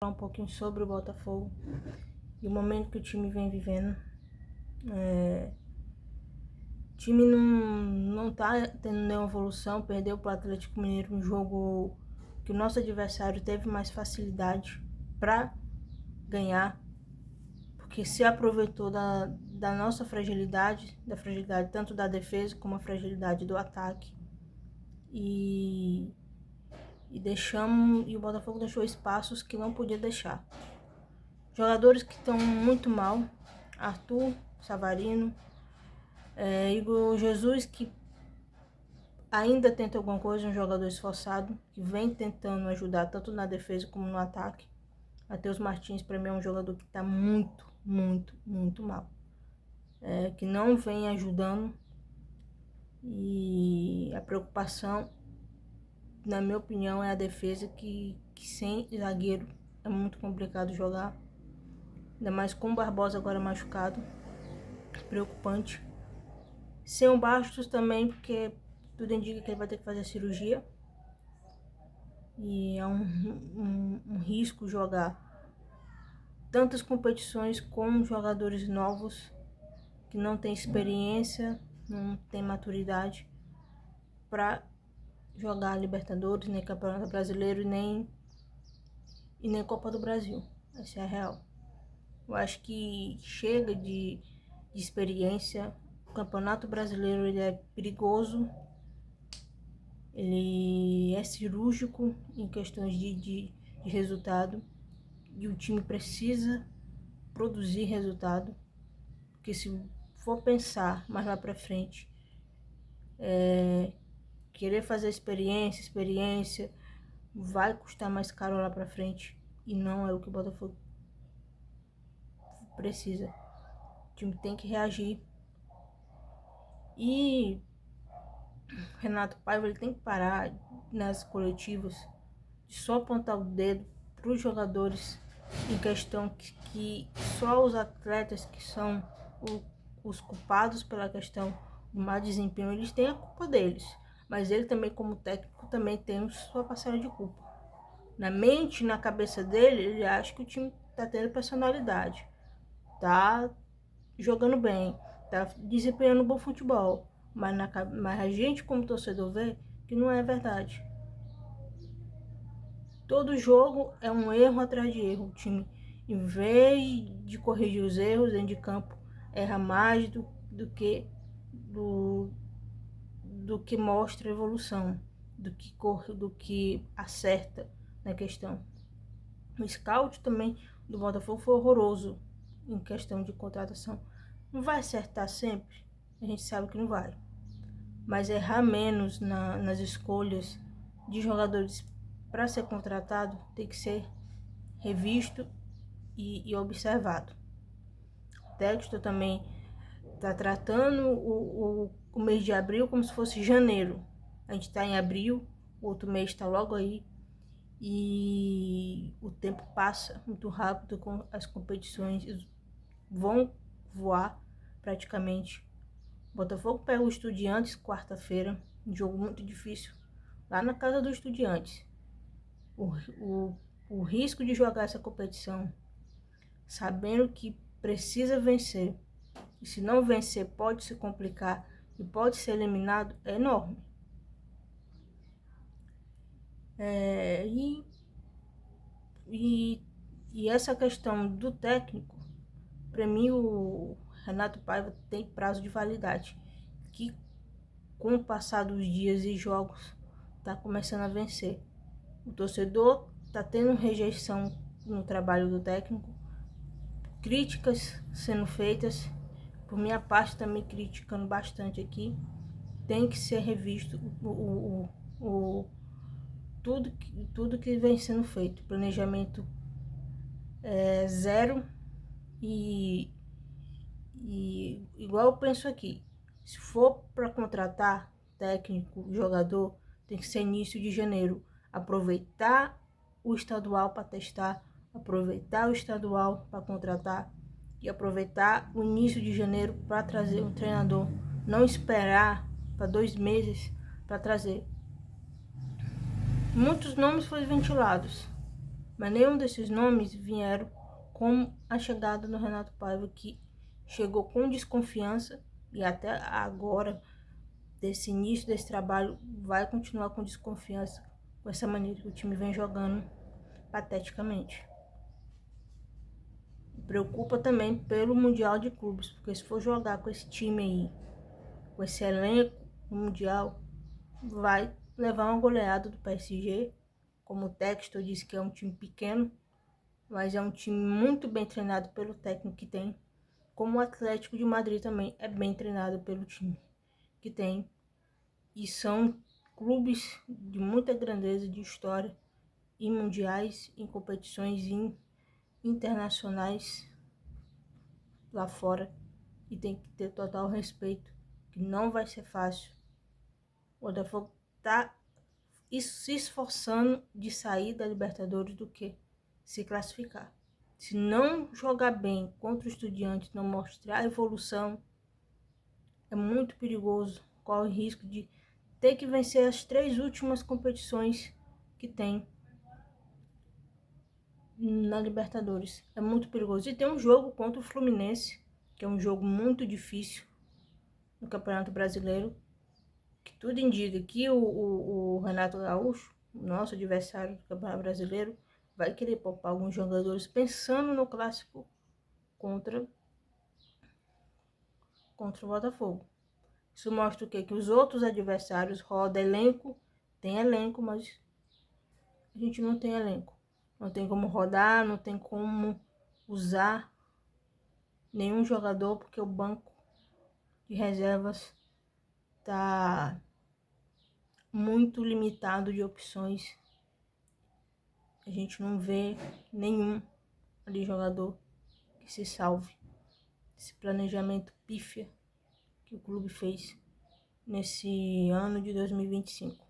Um pouquinho sobre o Botafogo e o momento que o time vem vivendo. O time não tá tendo nenhuma evolução, perdeu para o Atlético Mineiro um jogo que o nosso adversário teve mais facilidade para ganhar, porque se aproveitou da nossa fragilidade, tanto da defesa como a fragilidade do ataque, e o Botafogo deixou espaços que não podia deixar. Jogadores que estão muito mal: Arthur, Savarino, Igor Jesus, que ainda tenta alguma coisa, um jogador esforçado, que vem tentando ajudar tanto na defesa como no ataque. Matheus Martins, para mim, é um jogador que está muito, muito, muito mal, que não vem ajudando, e a preocupação, na minha opinião, é a defesa, que sem zagueiro é muito complicado jogar, ainda mais com o Barbosa agora machucado, preocupante. Sem o Bastos também, porque tudo indica que ele vai ter que fazer a cirurgia, e é um risco jogar tantas competições com jogadores novos que não têm experiência, não têm maturidade para jogar Libertadores, nem Campeonato Brasileiro, e nem Copa do Brasil. Essa é a real. Eu acho que chega de experiência. O Campeonato Brasileiro, ele é perigoso, ele é cirúrgico em questões de resultado, e o time precisa produzir resultado, porque se for pensar mais lá para frente, querer fazer experiência vai custar mais caro lá para frente, e não é o que o Botafogo precisa. O time tem que reagir, e Renato Paiva, ele tem que parar nas coletivas de só apontar o dedo para os jogadores, em questão que só os atletas que são os culpados pela questão do mau desempenho, eles têm a culpa deles, mas ele também, como técnico, também tem sua parcela de culpa. Na mente, na cabeça dele, ele acha que o time tá tendo personalidade, tá jogando bem, tá desempenhando bom futebol, mas a gente, como torcedor, vê que não é verdade. Todo jogo é um erro atrás de erro. O time, em vez de corrigir os erros dentro de campo, erra mais do que mostra evolução, do que acerta na questão. O scout também do Botafogo foi horroroso em questão de contratação. Não vai acertar sempre, a gente sabe que não vai, mas errar menos nas escolhas de jogadores para ser contratado tem que ser revisto e observado. O Textor também está tratando o mês de abril como se fosse janeiro. A gente está em abril, o outro mês está logo aí, e o tempo passa muito rápido, com as competições vão voar praticamente. O Botafogo pega o Estudiantes quarta-feira, um jogo muito difícil, lá na casa do Estudiantes. O risco de jogar essa competição sabendo que precisa vencer, e se não vencer pode se complicar e pode ser eliminado, é enorme. E essa questão do técnico, para mim, o Renato Paiva tem prazo de validade, que com o passar dos dias e jogos está começando a vencer. O torcedor está tendo rejeição no trabalho do técnico, críticas sendo feitas, por minha parte também criticando bastante aqui. Tem que ser revisto tudo que vem sendo feito. Planejamento zero, e igual eu penso aqui, se for para contratar técnico, jogador, tem que ser início de janeiro. Aproveitar o estadual para testar, aproveitar o estadual para contratar, e aproveitar o início de janeiro para trazer um treinador. Não esperar para 2 meses para trazer. Muitos nomes foram ventilados, Mas nenhum desses nomes vieram com a chegada do Renato Paiva, que chegou com desconfiança e até agora, desse início desse trabalho, vai continuar com desconfiança com essa maneira que o time vem jogando pateticamente. Preocupa também pelo Mundial de Clubes, porque se for jogar com esse time aí, com esse elenco no Mundial, vai levar uma goleada do PSG. Como o Textor disse, que é um time pequeno, mas é um time muito bem treinado pelo técnico que tem. Como o Atlético de Madrid também é bem treinado pelo time que tem. E são clubes de muita grandeza, de história, em mundiais, em competições internacionais lá fora. E tem que ter total respeito, que não vai ser fácil. O Botafogo tá se esforçando de sair da Libertadores do que se classificar. Se não jogar bem contra o Estudiantes, não mostrar evolução, é muito perigoso. Corre o risco de ter que vencer as 3 últimas competições que tem na Libertadores. É muito perigoso. E tem um jogo contra o Fluminense, que é um jogo muito difícil no Campeonato Brasileiro, que tudo indica que o Renato Gaúcho, nosso adversário do Campeonato Brasileiro, vai querer poupar alguns jogadores pensando no clássico contra o Botafogo. Isso mostra o quê? Que os outros adversários rodam elenco, tem elenco, mas a gente não tem elenco. Não tem como rodar, não tem como usar nenhum jogador, porque o banco de reservas tá muito limitado de opções. A gente não vê nenhum ali jogador que se salve. Esse planejamento pífia que o clube fez nesse ano de 2025.